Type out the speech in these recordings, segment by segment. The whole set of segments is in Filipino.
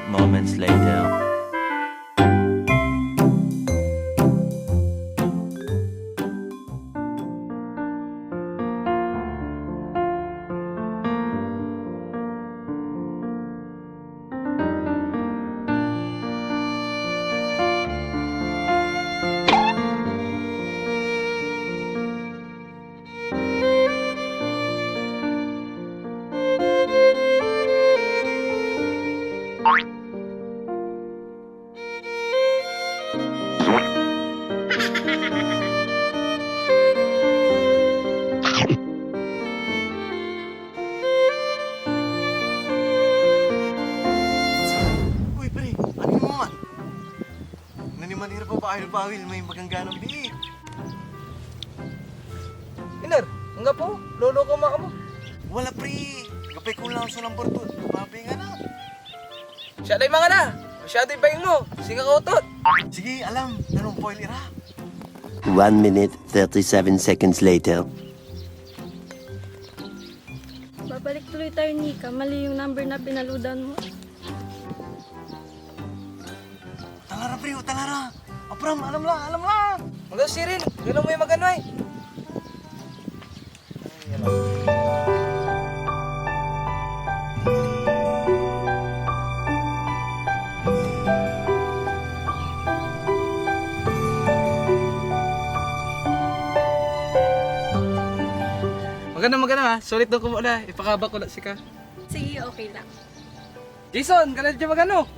moments later. Uy, pre, ano mo man? Nanimanira pa pahil-pahil, may magangganang biik. Inar, nga po, lolo ko mo. Wala, pre. Kapay ko lang sa number 2. Babi nga na. Siya day mga na, masyado ibayong mo, singa ka utot. Sige, alam. Anong foil ira? 1 minute, 37 seconds later. Babalik tuloy tayo, Nika. Mali yung number na pinaludan mo. Talara, pre, o talara. Apram, alam lang. Mga si Rin, gano'n mo yung magano ay. Magano ha, sulit daw ko muna, ipakaba ko na si ka. Sige, okay lang. Jason, ganun dyan magano?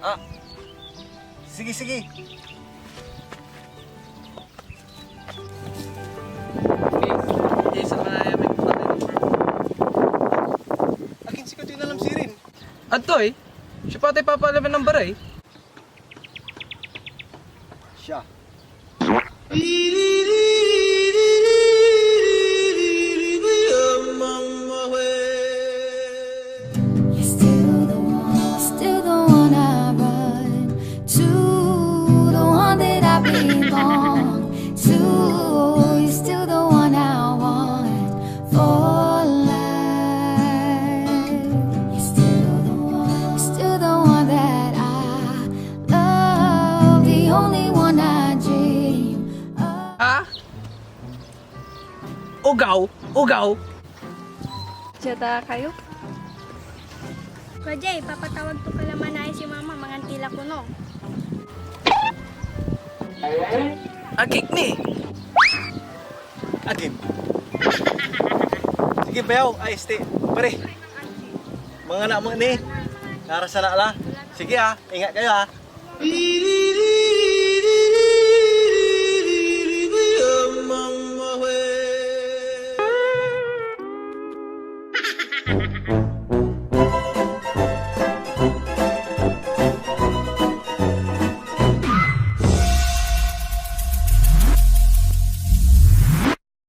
Ah, sige. Jason, manaya may patay ng firm. Akin si Kutoy na alam si Rin. Adto eh, siya patay papalaman ng baray. Siya. You're still the one I run to, the one that I belong to. You're still the one I want for life. You're still the one that I love, the only one I dream of. Ha? Ugaw? Tiyata kayo? Kajay, papatawag to kalaman na si mama, mangantila ko no. Agik ni. Akin. Sige, bayaw. Ay, stay. Pare. Mga anak mo ni. Narasa na ala. Sige ingat kayo